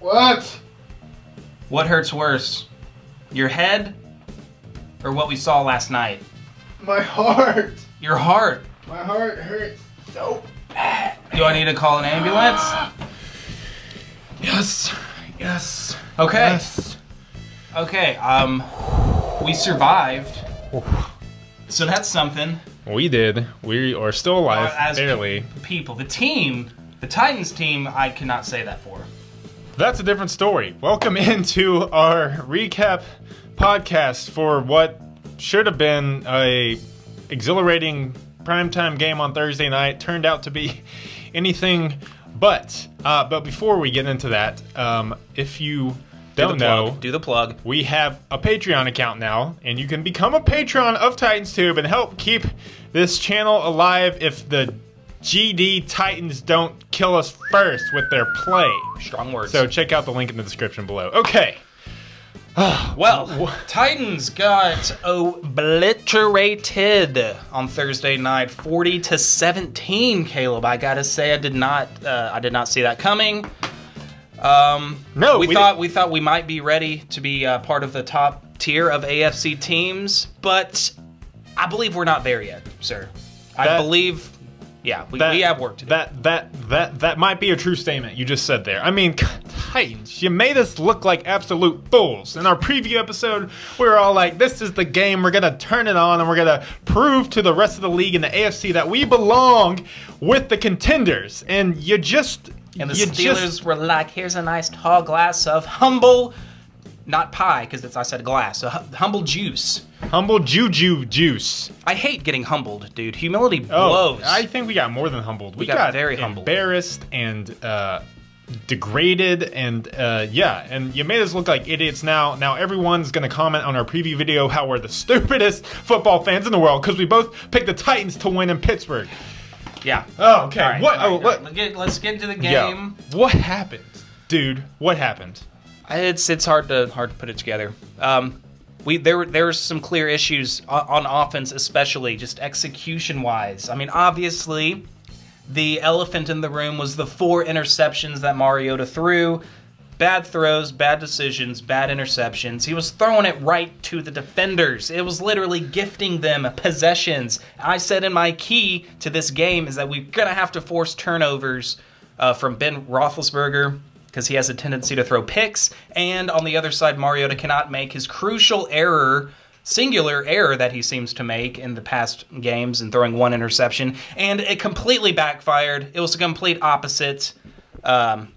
What? What hurts worse? Your head or what we saw last night? My heart. Your heart. My heart hurts so bad. Do I need to call an ambulance? Yes. Yes. Okay. Yes. Okay, we survived. So that's something. We did. We are still alive, As barely. People, the team, the Titans team, I cannot say that for. That's a different story. Welcome into our recap podcast for what should have been a exhilarating primetime game on Thursday night. Turned out to be anything but. But before we get into that, if you don't know, do the plug. we have a Patreon account now, and you can become a patron of Titans Tube and help keep this channel alive if the GD Titans don't kill us first with their play. Strong words. So check out the link in the description below. Okay. Well, Titans got obliterated on Thursday night, 40-17. Caleb, I gotta say, I did not see that coming. No, we thought we might be ready to be part of the top tier of AFC teams, but I believe we're not there yet, sir. I believe. Yeah, we have work to do. That might be a true statement you just said there. I mean, Titans, you made us look like absolute fools. In our preview episode, we were all like, this is the game, we're going to turn it on, and we're going to prove to the rest of the league in the AFC that we belong with the contenders. And you just... And the Steelers were like, here's a nice tall glass of humble, not pie, because I said glass, so humble juice. Humble juju juice. I hate getting humbled, dude. Humility blows. I think we got more than humbled. We got very humbled. Embarrassed and degraded and yeah, and you made us look like idiots now. Now everyone's going to comment on our preview video how we're the stupidest football fans in the world because we both picked the Titans to win in Pittsburgh. Yeah. Oh, okay. All right. Let's get into the game. Yo, what happened? Dude, what happened? It's hard to put it together. There were some clear issues on offense, especially just execution-wise. I mean, obviously, the elephant in the room was the 4 interceptions that Mariota threw. Bad throws, bad decisions, bad interceptions. He was throwing it right to the defenders. It was literally gifting them possessions. I said in my key to this game is that we're going to have to force turnovers from Ben Roethlisberger, because he has a tendency to throw picks, and on the other side, Mariota cannot make his crucial error, singular error that he seems to make in the past games in throwing 1 interception, and it completely backfired. It was a complete opposite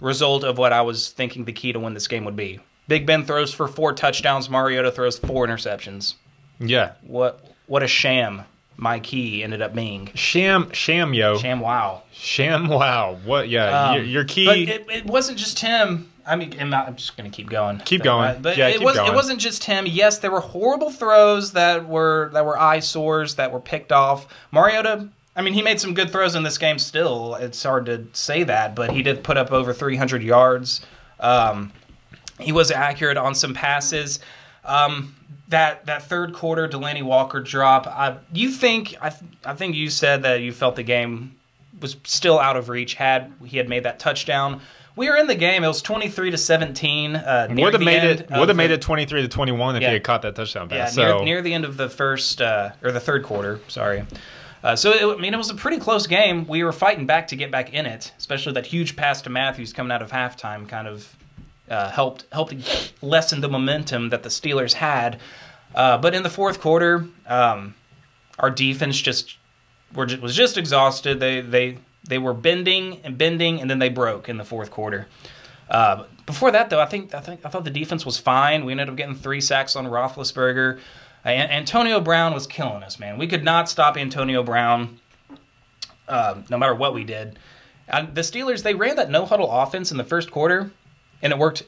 result of what I was thinking the key to win this game would be. Big Ben throws for 4 touchdowns, Mariota throws 4 interceptions. Yeah. What a sham my key ended up being. Sham, yo. Sham wow. Sham wow. What? Yeah, your key. But it wasn't just him. I mean, I'm just going to keep going. Keep going. But yeah, it wasn't just him. Yes, there were horrible throws that were eyesores, that were picked off. Mariota, I mean, he made some good throws in this game still. It's hard to say that, but he did put up over 300 yards. He was accurate on some passes. That third quarter Delaney Walker drop, I think you said that you felt the game was still out of reach had he had made that touchdown. We were in the game. It was 23-17. Would have made it 23-21 if he had caught that touchdown pass. Yeah, near the end of the first or the third quarter. Sorry. It was a pretty close game. We were fighting back to get back in it, especially that huge pass to Matthews coming out of halftime kind of helped lessen the momentum that the Steelers had. But in the fourth quarter, our defense was just exhausted. They were bending, and then they broke in the fourth quarter. Before that, though, I thought the defense was fine. We ended up getting 3 sacks on Roethlisberger. Antonio Brown was killing us, man. We could not stop Antonio Brown, no matter what we did. The Steelers, they ran that no-huddle offense in the first quarter, and it worked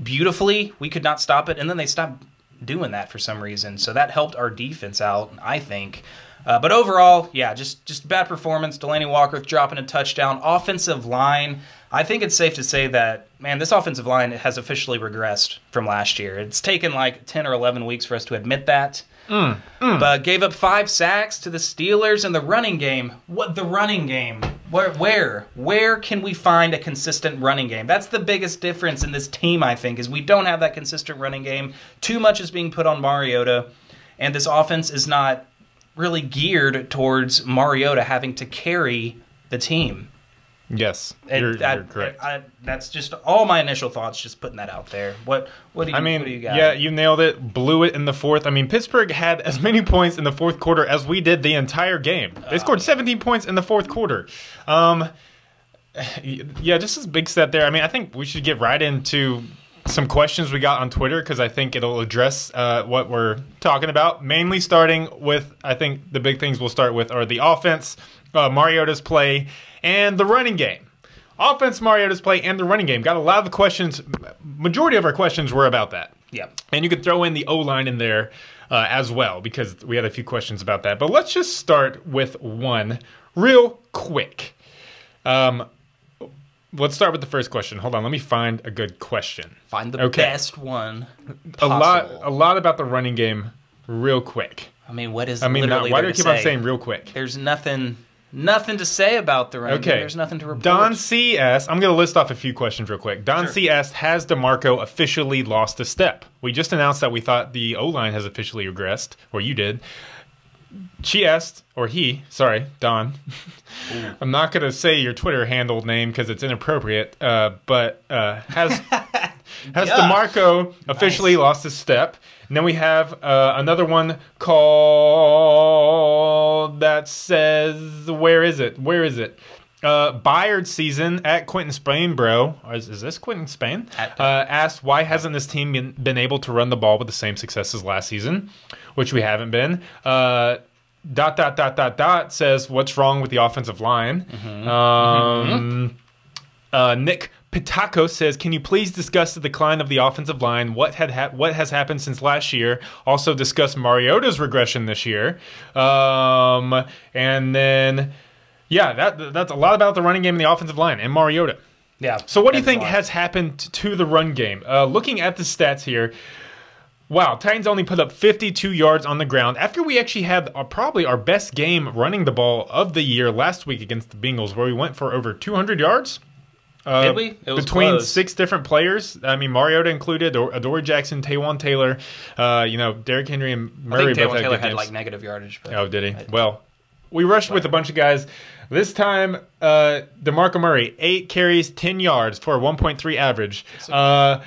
beautifully. We could not stop it, and then they stopped doing that for some reason. So that helped our defense out, I think. But overall, yeah, just bad performance. Delaney Walker dropping a touchdown. Offensive line, I think it's safe to say that, man, this offensive line has officially regressed from last year. It's taken like 10 or 11 weeks for us to admit that. But gave up 5 sacks to the Steelers in the running game. What the running game? Where can we find a consistent running game? That's the biggest difference in this team, I think, is we don't have that consistent running game. Too much is being put on Mariota, and this offense is not really geared towards Mariota having to carry the team. Yes, you're correct. That's just all my initial thoughts. Just putting that out there. What do you got? Yeah, you nailed it. Blew it in the fourth. I mean, Pittsburgh had as many points in the fourth quarter as we did the entire game. They scored 17 points in the fourth quarter. Yeah, just a big set there. I mean, I think we should get right into some questions we got on Twitter because I think it'll address what we're talking about. Mainly starting with, I think the big things we'll start with are the offense, Mariota's play, and the running game. Offense, Mariota's play, and the running game. Got a lot of the questions. Majority of our questions were about that. Yeah. And you could throw in the O-line in there as well because we had a few questions about that. But let's just start with one real quick. Let's start with the first question. Hold on, let me find a good question. Find the best one possible. A lot about the running game real quick. I mean, what is why do I keep on saying real quick? There's nothing to say about the running game. There's nothing to report. Don C.S., I'm going to list off a few questions real quick. Don C.S., has DeMarco officially lost a step? We just announced that we thought the O-line has officially regressed, or you did. She asked, or he, sorry, Don. I'm not going to say your Twitter handle name because it's inappropriate, but has DeMarco officially lost his step? And then we have another one called that says, where is it? Bayard season at Quentin Spain, bro. Is this Quentin Spain? Asked, why hasn't this team been able to run the ball with the same success as last season? Which we haven't been. Says, what's wrong with the offensive line? Nick Pitako says, can you please discuss the decline of the offensive line? What has happened since last year? Also discuss Mariota's regression this year. And then, yeah, that's a lot about the running game and the offensive line and Mariota. Yeah. So what do you think has happened to the run game? Looking at the stats here, wow, Titans only put up 52 yards on the ground after we actually had probably our best game running the ball of the year last week against the Bengals, where we went for over 200 yards. Did we? It was between close. 6 different players. I mean, Mariota included, Adoree Jackson, Taywan Taylor, Derrick Henry and Murray. I think Taywan Taylor had like negative yardage. But oh, did he? Well, we rushed with a bunch of guys. This time, DeMarco Murray, 8 carries, 10 yards for a 1.3 average.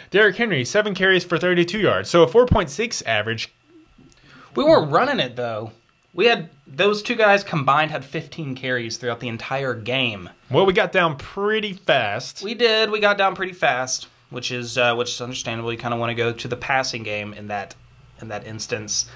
Derrick Henry, 7 carries for 32 yards. So a 4.6 average. We weren't running it, though. We had those two guys combined had 15 carries throughout the entire game. Well, we got down pretty fast. We did. We got down pretty fast, which is understandable. You kind of want to go to the passing game in that instance.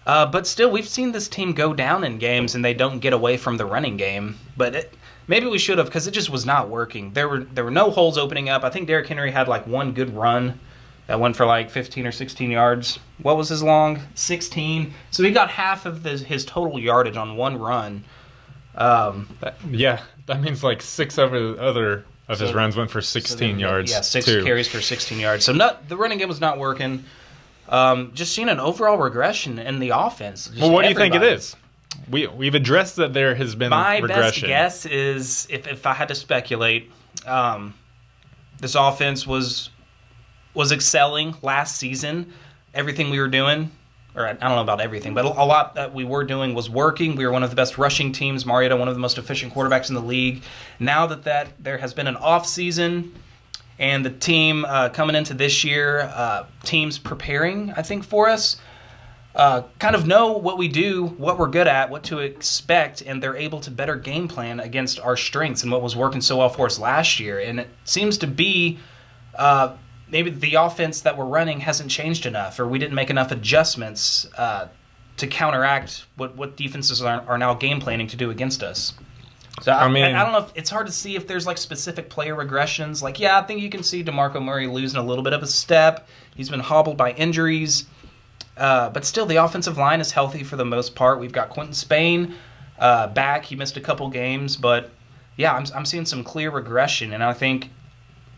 But still, we've seen this team go down in games, and they don't get away from the running game. But maybe we should have, because it just was not working. There were no holes opening up. I think Derrick Henry had like one good run that went for like 15 or 16 yards. What was his long? 16. So he got half of his total yardage on one run. That means like 6 of his runs went for 16 yards. Yeah, 6 carries for 16 yards. So the running game was not working. Just seeing an overall regression in the offense. Well, what do you think it is? We've addressed that there has been regression. My best guess is, if I had to speculate, this offense was excelling last season. Everything we were doing, or I don't know about everything, but a lot that we were doing was working. We were one of the best rushing teams. Mariota, one of the most efficient quarterbacks in the league. Now that there has been an off season, and the team coming into this year, teams preparing, I think, for us, kind of know what we do, what we're good at, what to expect, and they're able to better game plan against our strengths and what was working so well for us last year. And it seems to be maybe the offense that we're running hasn't changed enough, or we didn't make enough adjustments to counteract what defenses are now game planning to do against us. So I don't know if it's hard to see if there's like specific player regressions. Like, yeah, I think you can see DeMarco Murray losing a little bit of a step. He's been hobbled by injuries. But still, the offensive line is healthy for the most part. We've got Quentin Spain back. He missed a couple games. But, yeah, I'm seeing some clear regression. And I think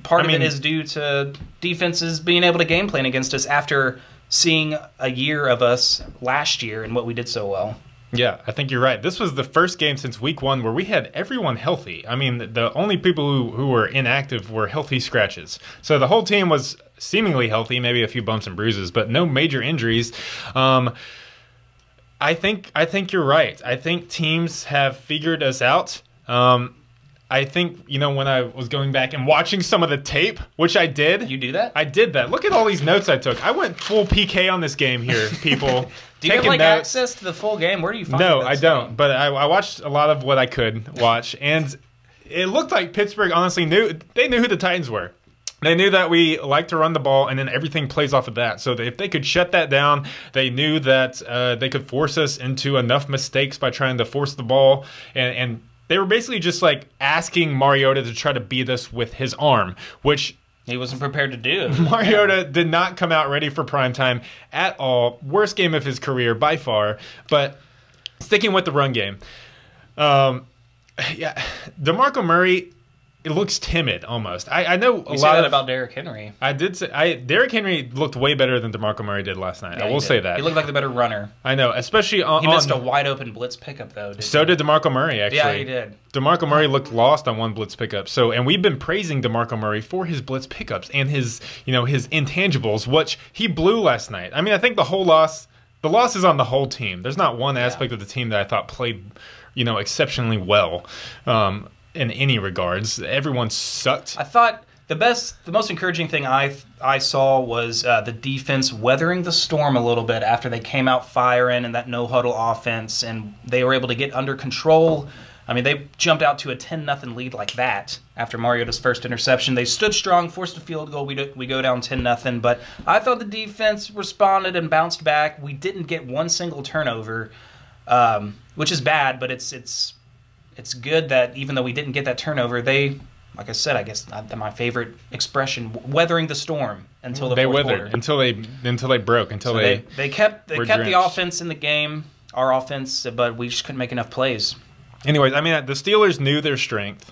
part of it is due to defenses being able to game plan against us after seeing a year of us last year and what we did so well. Yeah, I think you're right. This was the first game since week 1 where we had everyone healthy. I mean, the only people who were inactive were healthy scratches. So the whole team was seemingly healthy, maybe a few bumps and bruises, but no major injuries. I think you're right. I think teams have figured us out. I think, when I was going back and watching some of the tape, which I did. You do that? I did that. Look at all these notes I took. I went full PK on this game here, people. Do you have access to the full game? Where do you find No, I don't. But I watched a lot of what I could watch, and it looked like Pittsburgh honestly knew who the Titans were. They knew that we like to run the ball, and then everything plays off of that. So if they could shut that down, they knew that they could force us into enough mistakes by trying to force the ball, and they were basically just like asking Mariota to try to beat us with his arm, which he wasn't prepared to do. Mariota did not come out ready for primetime at all. Worst game of his career by far. But sticking with the run game, DeMarco Murray, it looks timid almost. I know you say that about Derrick Henry. I did say Derrick Henry looked way better than DeMarco Murray did last night. Yeah, I will say that. He looked like the better runner. I know, especially on... He missed a wide open blitz pickup though. So did DeMarco Murray, actually. Yeah, he did. DeMarco Murray looked lost on one blitz pickup. And we've been praising DeMarco Murray for his blitz pickups and his intangibles, which he blew last night. I mean, I think the loss is on the whole team. There's not one aspect of the team that I thought played, exceptionally well. In any regards, everyone sucked. I thought the most encouraging thing I saw was the defense weathering the storm a little bit after they came out firing and that no-huddle offense, and they were able to get under control. I mean, they jumped out to a 10-0 lead like that after Mariota's first interception. They stood strong, forced a field goal. We go down 10-0, but I thought the defense responded and bounced back. We didn't get one single turnover, which is bad, but it's good that even though we didn't get that turnover, they, like I said, I guess my favorite expression, weathering the storm until the fourth quarter. until they broke, until they kept drenched. the offense in the game, our offense, but we just couldn't make enough plays. Anyways, I mean, the Steelers knew their strength.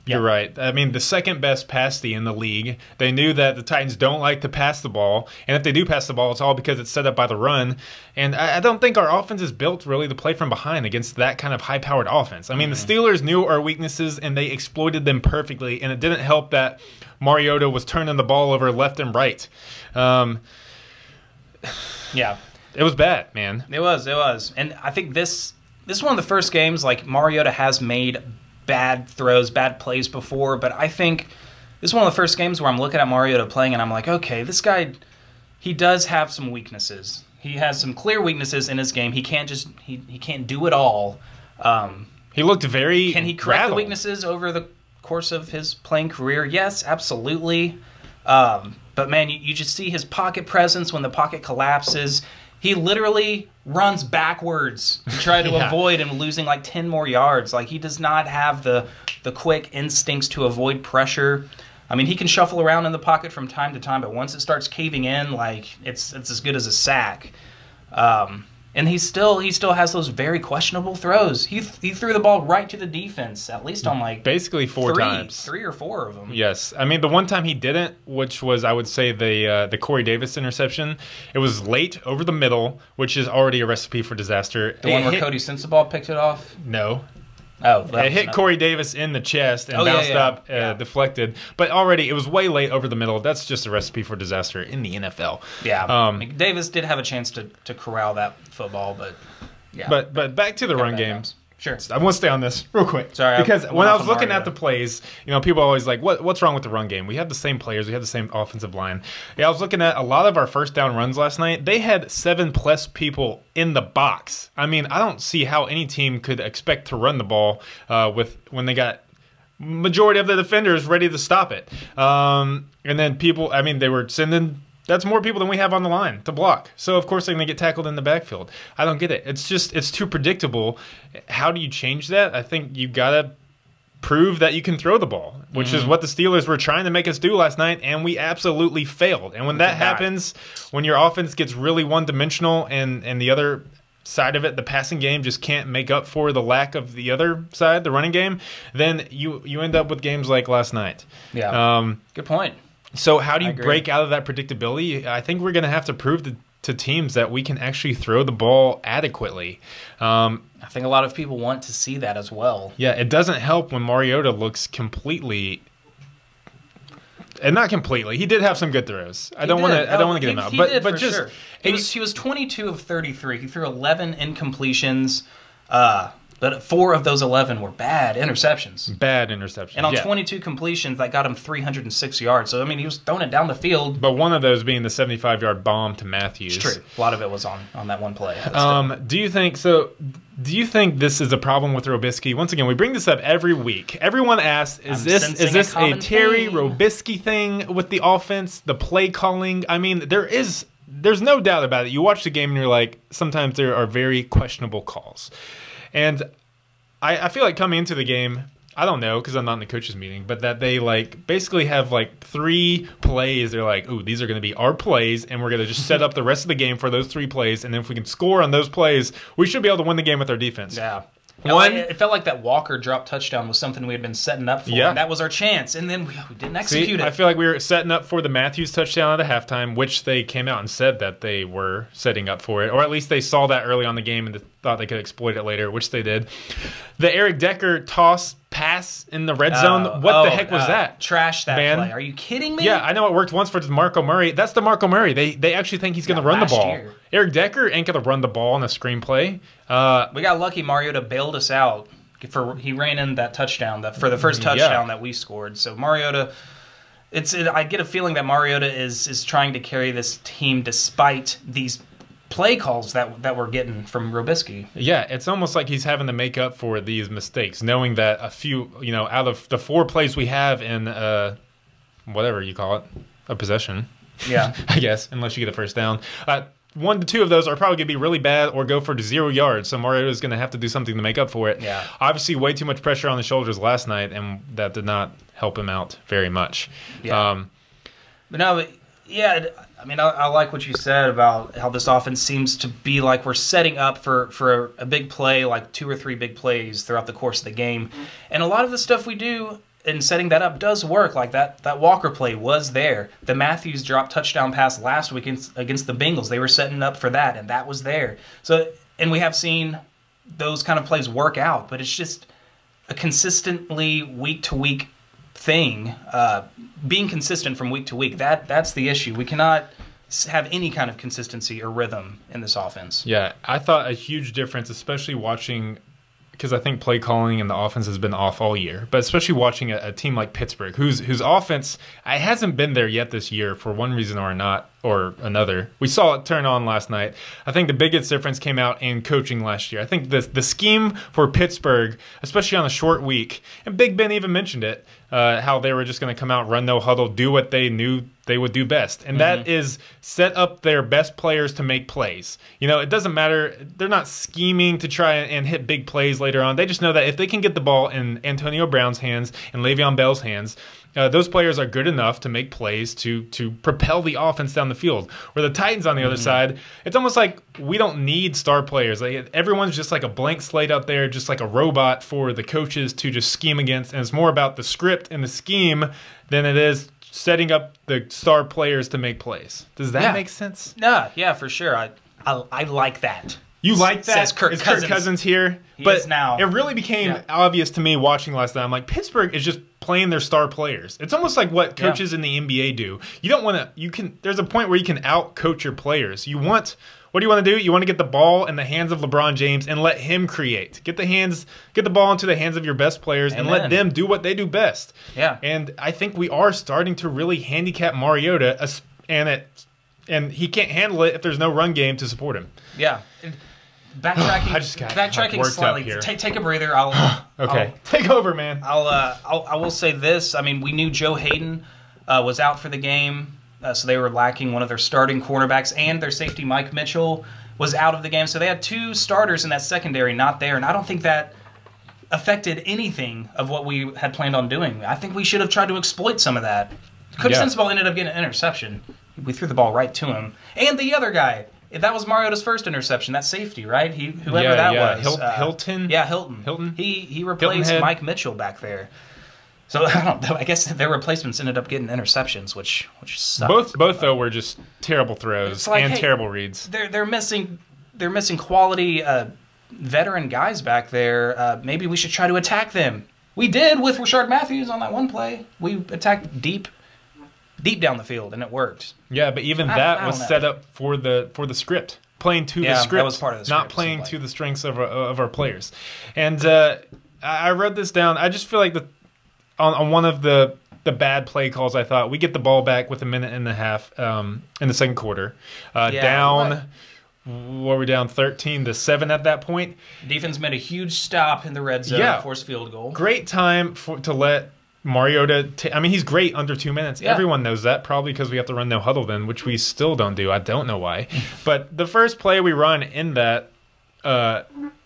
You're right. I mean, the second best pass D in the league. They knew that the Titans don't like to pass the ball, and if they do pass the ball, it's all because it's set up by the run. And I don't think our offense is built really to play from behind against that kind of high-powered offense. I mean, the Steelers knew our weaknesses, and they exploited them perfectly, and it didn't help that Mariota was turning the ball over left and right. Yeah. It was bad, man. It was. And I think this is one of the first games, like, Mariota has made bad throws, bad plays before, but I think this is one of the first games where I'm looking at Mariota playing and I'm like, okay, this guy, he does have some weaknesses. He has some clear weaknesses in his game. He can't he can't do it all. He looked very Can he correct the weaknesses over the course of his playing career? Yes, absolutely. But man, you just see his pocket presence when the pocket collapses. He literally runs backwards to try to avoid him losing like 10 more yards. Like, he does not have the quick instincts to avoid pressure. I mean, he can shuffle around in the pocket from time to time, but once it starts caving in, like, it's as good as a sack. And he still has those very questionable throws. He threw the ball right to the defense, at least on like basically four times, 3 or 4 of them. Yes, I mean the one time he didn't, which was I would say the Corey Davis interception. It was late over the middle, which is already a recipe for disaster. The one where Cody Sensabaugh picked it off. No. Oh, it hit Corey Davis in the chest and bounced up, deflected. But already, it was way late over the middle. That's just a recipe for disaster in the NFL. Yeah, Davis did have a chance to corral that football, but yeah. But back to the run game. Sure. I want to stay on this real quick. Sorry, because when I was looking at the plays, people are always like, what's wrong with the run game? We have the same players. We have the same offensive line. Yeah, I was looking at a lot of our first down runs last night. They had 7+ people in the box. I mean, I don't see how any team could expect to run the ball when they got majority of the defenders ready to stop it. And then people, I mean, they were sending... That's more people than we have on the line to block. So, of course, they're going to get tackled in the backfield. I don't get it. It's too predictable. How do you change that? I think you got to prove that you can throw the ball, which is what the Steelers were trying to make us do last night, and we absolutely failed. And when that happens, when your offense gets really one-dimensional and the other side of it, the passing game, just can't make up for the lack of the other side, the running game, then you end up with games like last night. Yeah. Good point. So how do you break out of that predictability? I think we're going to have to prove to to teams that we can actually throw the ball adequately. I think a lot of people want to see that as well. Yeah, it doesn't help when Mariota looks completely, and not completely. He did have some good throws. I don't want to get him out, but just sure. He was 22 of 33. He threw 11 incompletions. But 4 of those 11 were bad interceptions. And on 22 completions, that got him 306 yards. So, I mean, he was throwing it down the field. But one of those being the 75-yard bomb to Matthews. It's true. A lot of it was on that one play. Do you think this is a problem with Robisky? Once again, we bring this up every week. Everyone asks, is this a Terry Robisky thing with the offense, the play calling? I mean, there's no doubt about it. You watch the game and you're like, sometimes there are very questionable calls. And I feel like coming into the game, I don't know because I'm not in the coaches meeting, but that they like basically have like 3 plays. They're like, ooh, these are going to be our plays, and we're going to just set up the rest of the game for those 3 plays. And then if we can score on those plays, we should be able to win the game with our defense. Yeah. It felt like that Walker drop touchdown was something we had been setting up for, and that was our chance, and then we didn't execute it. I feel like we were setting up for the Matthews touchdown at halftime, which they came out and said that they were setting up for it, or at least they saw that early on the game and thought they could exploit it later, which they did. The Eric Decker toss pass in the red zone, what the heck was that? Trash that play. Are you kidding me? Yeah, I know it worked once for DeMarco Murray. That's DeMarco Murray. They actually think he's going to run the ball. Year. Eric Decker ain't going to run the ball on a screenplay. We got lucky. Mariota bailed us out. He ran in that touchdown for the first touchdown that we scored. So Mariota, I get a feeling that Mariota is trying to carry this team despite these play calls that we're getting from Robisky. Yeah, it's almost like he's having to make up for these mistakes, knowing that a few, out of the 4 plays we have in whatever you call it, a possession. Yeah, I guess, unless you get a first down. 1 to 2 of those are probably going to be really bad or go for 0 yards. So Mariota is going to have to do something to make up for it. Yeah. Obviously, way too much pressure on the shoulders last night, and that did not help him out very much. Yeah. I mean, I like what you said about how this offense seems to be like we're setting up for a big play, like 2 or 3 big plays throughout the course of the game. And a lot of the stuff we do in setting that up does work. Like that Walker play was there. The Matthews drop touchdown pass last week against the Bengals. They were setting up for that, and that was there. So, and we have seen those kind of plays work out, but it's just a consistently week-to-week thing. Being consistent from week to week, that's the issue. We cannot have any kind of consistency or rhythm in this offense. Yeah, I thought a huge difference, especially watching, because I think play calling and the offense has been off all year, but especially watching a team like Pittsburgh, whose offense hasn't been there yet this year for one reason or another. We saw it turn on last night. I think the biggest difference came out in coaching last year. I think the scheme for Pittsburgh, especially on a short week, and Big Ben even mentioned it, how they were just going to come out, run no huddle, do what they knew they would do best. And that is set up their best players to make plays. It doesn't matter. They're not scheming to try and hit big plays later on. They just know that if they can get the ball in Antonio Brown's hands and Le'Veon Bell's hands, those players are good enough to make plays to propel the offense down the field. Where the Titans on the other side, it's almost like we don't need star players. Like, everyone's just like a blank slate out there, just like a robot for the coaches to just scheme against. And it's more about the script and the scheme than it is setting up the star players to make plays. Does that make sense? Yeah, for sure. I like that. You like that? Says Kirk Cousins. Kirk Cousins here? But now. It really became obvious to me watching last night. I'm like, Pittsburgh is just playing their star players. It's almost like what coaches in the NBA do. You don't want to. There's a point where you can out-coach your players. What do you want to do? You want to get the ball in the hands of LeBron James and let him create. Get the ball into the hands of your best players and let them do what they do best. Yeah. And I think we are starting to really handicap Mariota, and he can't handle it if there's no run game to support him. Yeah. Backtracking slightly. Take a breather. Take over, man. I will say this. I mean, we knew Joe Hayden was out for the game. So they were lacking one of their starting cornerbacks, and their safety Mike Mitchell was out of the game. So they had 2 starters in that secondary not there, and I don't think that affected anything of what we had planned on doing. I think we should have tried to exploit some of that. Coach Sensible ended up getting an interception. We threw the ball right to him. And the other guy, that was Mariota's first interception, that safety, right? Whoever that was. Hilton? Yeah, Hilton. Hilton? He replaced Mike Mitchell back there. So I don't know. I guess their replacements ended up getting interceptions, which sucked. Both though were just terrible throws like, and hey, terrible reads. They're missing quality veteran guys back there. Maybe we should try to attack them. We did with Rashard Matthews on that one play. We attacked deep down the field, and it worked. Yeah, but even that was set up for the script, playing to the script, that was part of the script, not playing to the strengths of our players. And I wrote this down. I just feel like on one of the bad play calls, I thought we get the ball back with a minute and a half in the second quarter, down. What were we down 13-7 at that point? Defense made a huge stop in the red zone, forced field goal. Great time to let Mariota. I mean, he's great under 2 minutes. Yeah. Everyone knows that, probably because we have to run no huddle then, which we still don't do. I don't know why. But the first play we run in that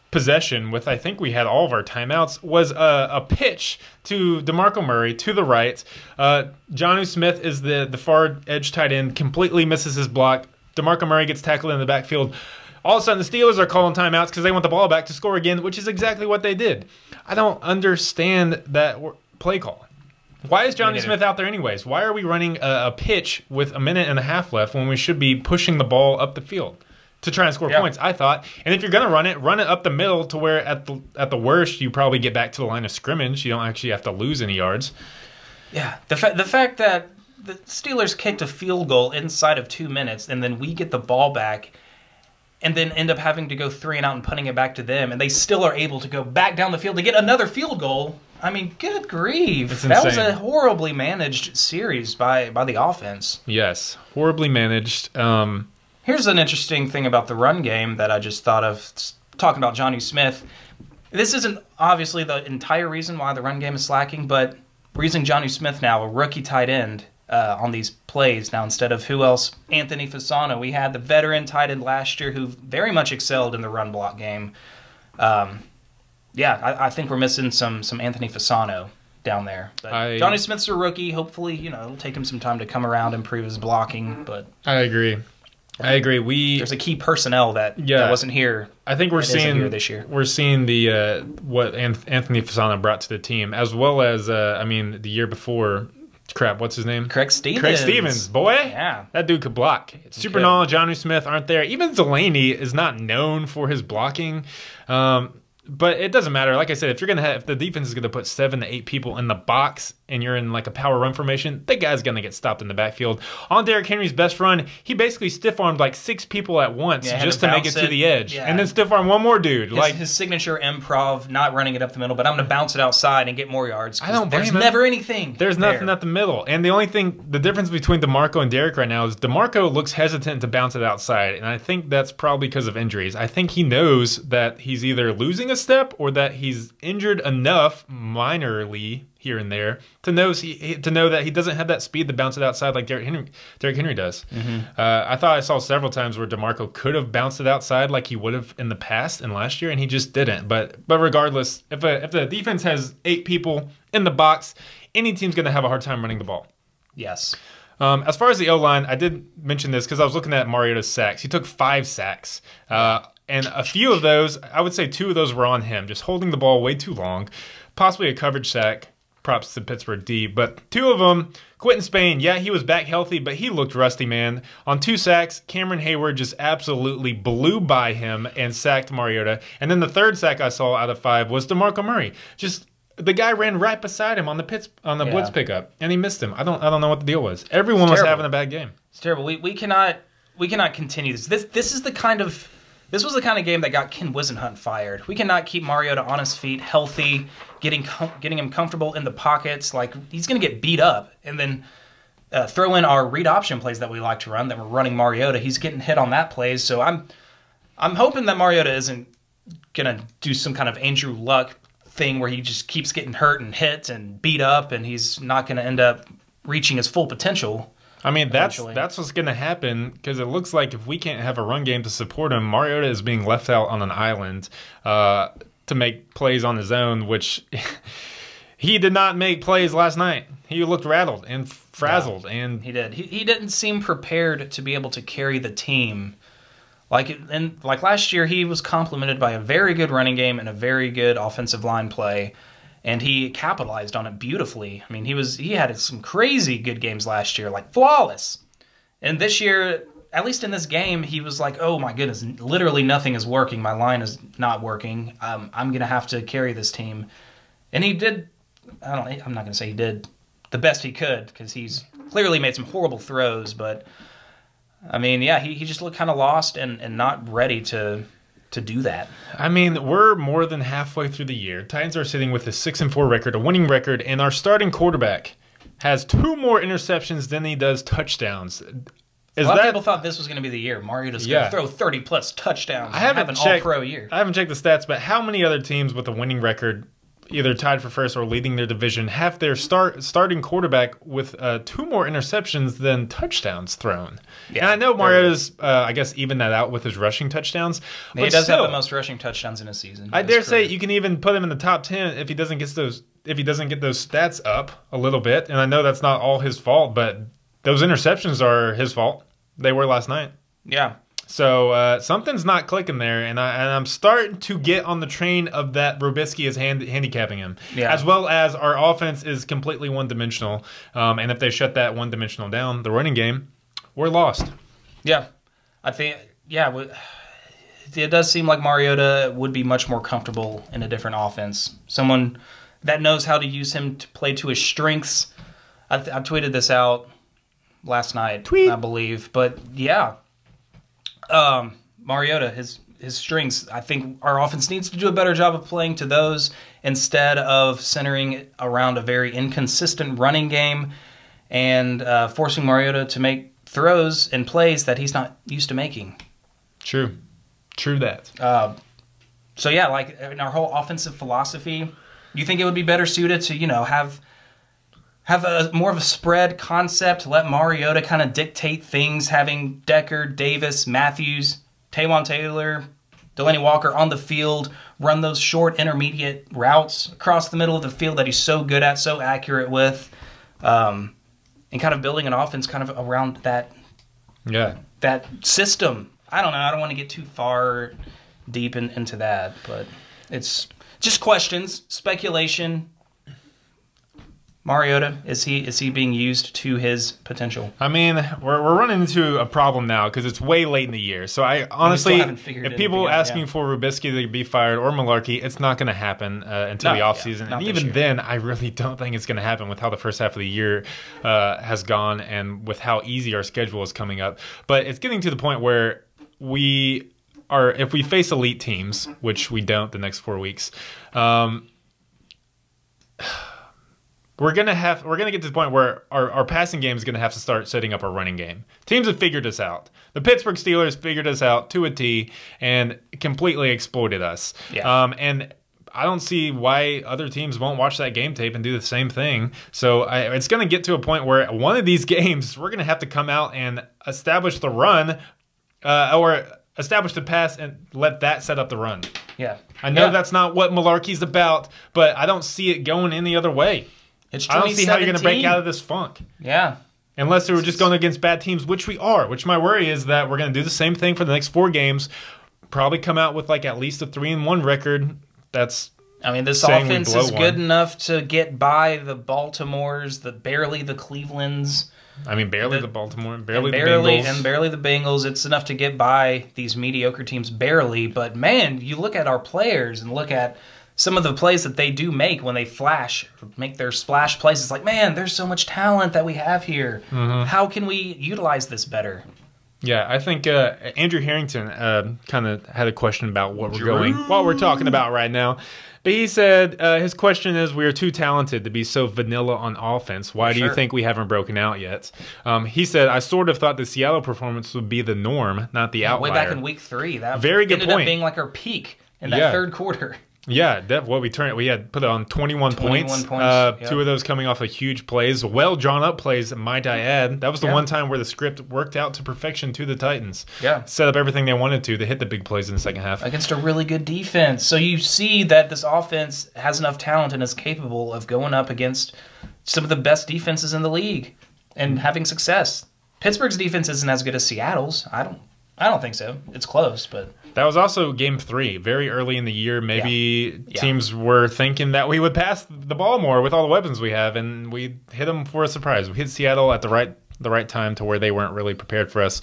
possession, with I think we had all of our timeouts, was a pitch to DeMarco Murray to the right. Jonnu Smith is the far edge tight end, completely misses his block. DeMarco Murray gets tackled in the backfield. All of a sudden, the Steelers are calling timeouts because they want the ball back to score again, which is exactly what they did. I don't understand that play call. Why is Jonnu Smith out there anyways? Why are we running a pitch with a minute and a half left when we should be pushing the ball up the field to try and score points, I thought. And if you're going to run it up the middle to where at the worst you probably get back to the line of scrimmage. You don't actually have to lose any yards. Yeah, the fact that the Steelers kicked a field goal inside of 2 minutes, and then we get the ball back, and then end up having to go 3 and out and punting it back to them, and they still are able to go back down the field to get another field goal. I mean, good grief. That was a horribly managed series by the offense. Yes, horribly managed. Here's an interesting thing about the run game that I just thought of, talking about Jonnu Smith. This isn't obviously the entire reason why the run game is slacking, but we're using Jonnu Smith now, a rookie tight end, on these plays now instead of who else? Anthony Fasano. We had the veteran tight end last year who very much excelled in the run block game. I think we're missing some Anthony Fasano down there. But Jonnu Smith's a rookie. Hopefully, it'll take him some time to come around, improve his blocking. But I agree. There's a key personnel that wasn't here. I think we're seeing this year. We're seeing the what Anthony Fasano brought to the team, as well as the year before. Crap, what's his name? Craig Stevens, boy. Yeah. That dude could block. Super Null, Jonnu Smith aren't there. Even Delaney is not known for his blocking. But it doesn't matter. Like I said, if the defense is gonna put 7 to 8 people in the box and you're in like a power run formation, the guy's gonna get stopped in the backfield. On Derrick Henry's best run, he basically stiff-armed like 6 people at once just to make it to the edge. Yeah. And then stiff-arm one more dude. His signature improv, not running it up the middle, but I'm gonna bounce it outside and get more yards. I don't blame him. There's never anything. There's nothing at the middle. And the difference between DeMarco and Derrick right now is DeMarco looks hesitant to bounce it outside. And I think that's probably because of injuries. I think he knows that he's either losing a step or that he's injured enough minorly here and there to know that he doesn't have that speed to bounce it outside like Derrick Henry does. Mm-hmm. I thought I saw several times where DeMarco could have bounced it outside like he would have in the past and last year, and he just didn't. But regardless, if the defense has 8 people in the box, any team's going to have a hard time running the ball. Yes. As far as the O-line, I did mention this because I was looking at Mariota's sacks. He took 5 sacks. And a few of those, I would say 2 of those were on him, just holding the ball way too long. Possibly a coverage sack. Props to Pittsburgh D. But 2 of them, Quentin Spain, he was back healthy, but he looked rusty, man. On 2 sacks, Cameron Hayward just absolutely blew by him and sacked Mariota. And then the 3rd sack I saw out of 5 was DeMarco Murray. Just the guy ran right beside him on the blitz pickup, and he missed him. I don't know what the deal was. Everyone was having a bad game. It's terrible. We cannot continue this. This was the kind of game that got Ken Wisenhunt fired. We cannot keep Mariota on his feet, healthy, getting him comfortable in the pockets. Like, he's going to get beat up. And then throw in our read option plays that we like to run, that we're running Mariota. He's getting hit on that plays. So I'm hoping that Mariota isn't going to do some kind of Andrew Luck thing where he just keeps getting hurt and hit and beat up, and he's not going to end up reaching his full potential. I mean, that's what's going to happen, because it looks like if we can't have a run game to support him, Mariota is being left out on an island to make plays on his own, which he did not make plays last night. He looked rattled and frazzled. Yeah, and he did. He didn't seem prepared to be able to carry the team. Like last year, he was complemented by a very good running game and a very good offensive line play. and he capitalized on it beautifully. I mean, he had some crazy good games last year, like flawless. And this year, at least in this game, he was like, oh my goodness, literally nothing is working. My line is not working. I'm going to have to carry this team. And he did, I'm not going to say he did the best he could, because he's clearly made some horrible throws. But, I mean, yeah, he just looked kind of lost and not ready to do that. I mean, we're more than halfway through the year. Titans are sitting with a 6-4 record, a winning record, and our starting quarterback has 2 more interceptions than he does touchdowns. A lot of people thought this was going to be the year. Mariota's going to throw 30-plus touchdowns and have an all-pro year. I haven't checked the stats, but how many other teams with a winning record, either tied for first or leading their division, have their starting quarterback with 2 more interceptions than touchdowns thrown? Yeah, and I know Mariota's, I guess, evened that out with his rushing touchdowns. He does have the most rushing touchdowns in a season. I dare say you can even put him in the top 10 if he doesn't get those stats up a little bit. And I know that's not all his fault, but those interceptions are his fault. They were last night. Yeah. So something's not clicking there, and I'm starting to get on the train of that Robisky is handicapping him, as well as our offense is completely one-dimensional. And if they shut that one-dimensional down, the running game, we're lost. Yeah. I think, it does seem like Mariota would be much more comfortable in a different offense. Someone that knows how to use him to play to his strengths. I tweeted this out last night, I believe. But, yeah. Mariota, his strengths, I think our offense needs to do a better job of playing to those instead of centering around a very inconsistent running game and forcing Mariota to make throws and plays that he's not used to making. True that. So, yeah, like in our whole offensive philosophy, you think it would be better suited to, have a more of a spread concept, let Mariota kind of dictate things, having Decker, Davis, Matthews, Taywan Taylor, Delaney Walker on the field, run those short intermediate routes across the middle of the field that he's so good at, so accurate with, and kind of building an offense kind of around that system. I don't know. I don't want to get too far deep into that, but it's just questions, speculation. Mariota, is he being used to his potential? I mean, we're running into a problem now because it's way late in the year. So I honestly, if people asking for Robisky to be fired or Malarkey, it's not going to happen until the offseason. And even then, I really don't think it's going to happen with how the first half of the year has gone and with how easy our schedule is coming up. But it's getting to the point where if we face elite teams, which we don't the next 4 weeks, we're gonna get to the point where our passing game is gonna have to start setting up a running game. Teams have figured us out. The Pittsburgh Steelers figured us out to a T and completely exploited us. Yeah. And I don't see why other teams won't watch that game tape and do the same thing. So it's gonna get to a point where one of these games we're gonna have to come out and establish the run, or establish the pass and let that set up the run. Yeah. I know that's not what Malarkey's about, but I don't see it going any other way. I don't see how you're going to break out of this funk. Yeah. Unless they were just going against bad teams, which we are. Which my worry is that we're going to do the same thing for the next 4 games. Probably come out with like at least a 3-1 record. This offense is good enough to get by the Baltimores, barely the Clevelands. I mean, barely the Baltimore, barely the Bengals. And barely the Bengals. It's enough to get by these mediocre teams barely. But, man, you look at our players and look at some of the plays that they do make when they make their splash plays. It's like, man, there's so much talent that we have here. Mm-hmm. How can we utilize this better? Yeah, I think Andrew Harrington kind of had a question about what we're talking about right now. But he said his question is, we are too talented to be so vanilla on offense. Why do you think we haven't broken out yet? He said, I sort of thought the Seattle performance would be the norm, not the outlier. Way back in week 3. That very good ended up being like our peak in that third quarter. Yeah, we had put it on 21 points. 2 of those coming off of huge plays, well drawn up plays, might I add. That was the one time where the script worked out to perfection to the Titans. Yeah, set up everything they wanted to hit the big plays in the second half against a really good defense. So you see that this offense has enough talent and is capable of going up against some of the best defenses in the league and having success. Pittsburgh's defense isn't as good as Seattle's. I I don't think so. It's close, but That was also game 3, very early in the year. Maybe teams were thinking that we would pass the ball more with all the weapons we have, and we hit them for a surprise. We hit Seattle at the right time to where they weren't really prepared for us.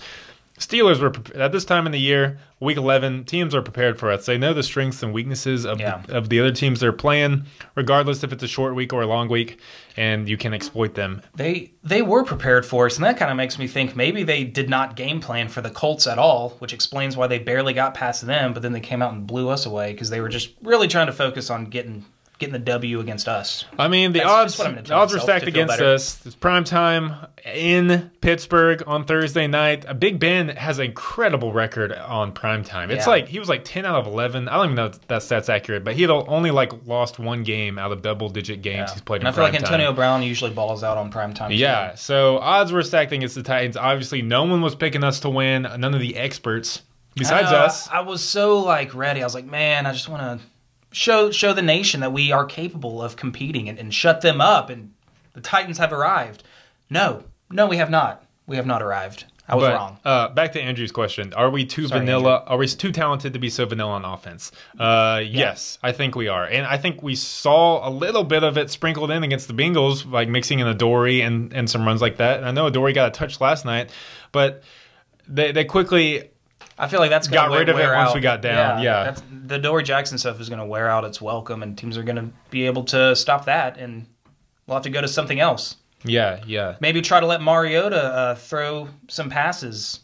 Steelers were at this time in the year, week 11. Teams are prepared for us. They know the strengths and weaknesses of the other teams they're playing, regardless if it's a short week or a long week, and you can exploit them. They were prepared for us, and that kind of makes me think maybe they did not game plan for the Colts at all, which explains why they barely got past them. But then they came out and blew us away because they were just really trying to focus on getting the W against us. I mean, the odds were stacked against us. It's prime time in Pittsburgh on Thursday night. Big Ben has an incredible record on prime time. It's like he was like 10 out of 11. I don't even know if that stat's accurate, but he had only lost one game out of double-digit games he's played in prime time. I feel like Antonio Brown usually balls out on prime time. Yeah, so odds were stacked against the Titans. Obviously, no one was picking us to win. None of the experts besides us. I was so ready. I was like, man, I just want to show the nation that we are capable of competing and shut them up, and the Titans have arrived. No, we have not. We have not arrived. I was wrong. Back to Andrew's question: Are we too vanilla? Andrew. Are we too talented to be so vanilla on offense? Yes, I think we are, and I think we saw a little bit of it sprinkled in against the Bengals, like mixing in Adoree and some runs like that. And I know Adoree got a touch last night, but they quickly. I feel like that's got rid of it once we got down. Yeah. The Adoree Jackson stuff is going to wear out its welcome, and teams are going to be able to stop that, and we'll have to go to something else. Yeah. Maybe try to let Mariota throw some passes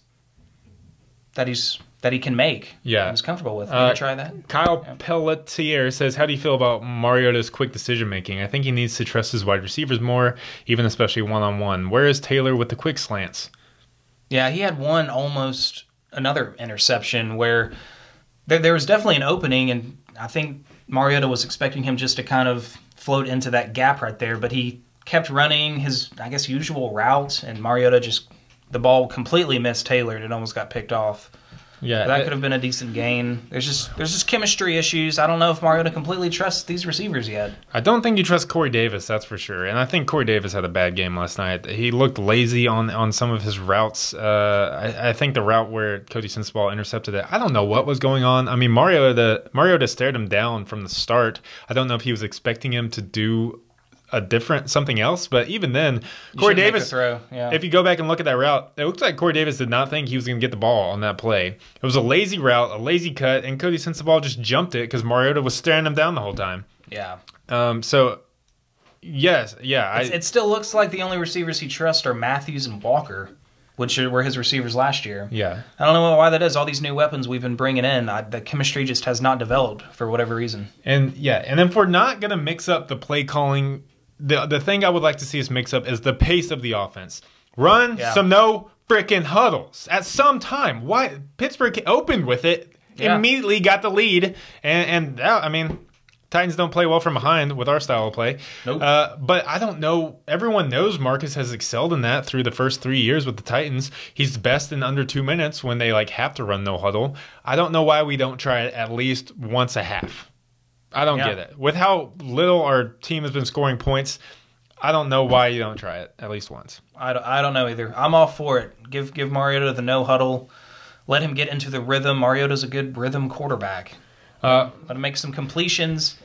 that he can make. Yeah, he's comfortable with. Maybe try that. Kyle Pelletier says, "How do you feel about Mariota's quick decision making? I think he needs to trust his wide receivers more, even especially one-on-one. Where is Taylor with the quick slants?" Yeah, he had another interception where there was definitely an opening, and I think Mariota was expecting him just to kind of float into that gap right there, but he kept running his, I guess, usual route, and Mariota the ball completely missed Taylor, and it almost got picked off. Yeah, that could have been a decent gain. There's just chemistry issues. I don't know if Mariota completely trusts these receivers yet. I don't think you trust Corey Davis, that's for sure. And I think Corey Davis had a bad game last night. He looked lazy on some of his routes. I think the route where Cody Sensabaugh intercepted it, I don't know what was going on. I mean, Mariota stared him down from the start. I don't know if he was expecting him to do something else, but even then, Corey Davis, if you go back and look at that route, it looks like Corey Davis did not think he was going to get the ball on that play. It was a lazy route, a lazy cut, and Cody Sensabaugh just jumped it because Mariota was staring him down the whole time. Yeah. So, yes, yeah. It still looks like the only receivers he trusts are Matthews and Walker, which were his receivers last year. Yeah. I don't know why that is. All these new weapons we've been bringing in, the chemistry just has not developed for whatever reason. And if we're not going to mix up the play calling, the thing I would like to see us mix up is the pace of the offense. Run some no freaking huddles at some time. Why Pittsburgh opened with it, immediately got the lead, and I mean, Titans don't play well from behind with our style of play. Nope. But I don't know. Everyone knows Marcus has excelled in that through the first 3 years with the Titans. He's best in under 2 minutes when they have to run no huddle. I don't know why we don't try it at least once a half. I don't get it. With how little our team has been scoring points, I don't know why you don't try it at least once. I don't know either. I'm all for it. Give Mariota the no huddle. Let him get into the rhythm. Mariota's a good rhythm quarterback. Let him make some completions.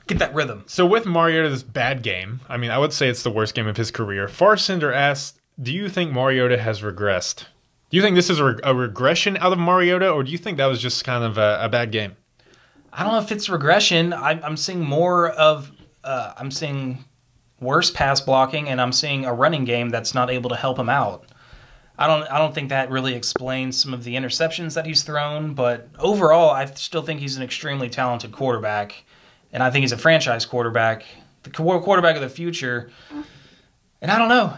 Get that rhythm. So with Mariota's bad game, I mean, I would say it's the worst game of his career. Farcinder asked, do you think Mariota has regressed? Do you think this is a regression out of Mariota, or do you think that was just kind of a bad game? I don't know if it's regression. I'm seeing more of I'm seeing worse pass blocking, and I'm seeing a running game that's not able to help him out. I don't think that really explains some of the interceptions that he's thrown, but overall, I still think he's an extremely talented quarterback, and I think he's a franchise quarterback, the quarterback of the future. And I don't know.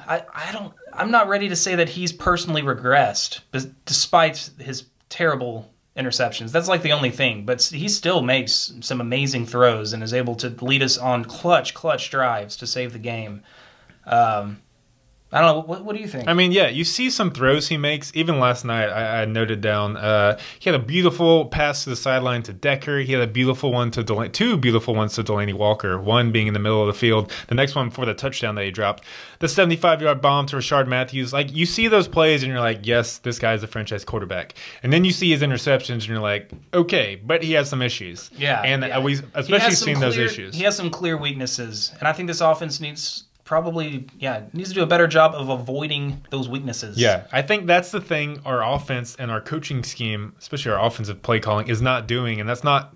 I'm not ready to say that he's personally regressed, despite his terrible interceptions. That's like the only thing, but he still makes some amazing throws and is able to lead us on clutch drives to save the game. I don't know. What do you think? I mean, yeah, you see some throws he makes. Even last night, I noted down. He had a beautiful pass to the sideline to Decker. He had a beautiful one to two beautiful ones to Delaney Walker. One being in the middle of the field. The next one for the touchdown that he dropped. The 75-yard bomb to Rashard Matthews. Like, you see those plays and you're like, yes, this guy's a franchise quarterback. And then you see his interceptions and you're like, okay, but he has some issues. Yeah, and we especially seen those issues. He has some clear weaknesses, and I think this offense needs to do a better job of avoiding those weaknesses. Yeah, I think that's the thing our offense and our coaching scheme, especially our offensive play calling, is not doing, and it's not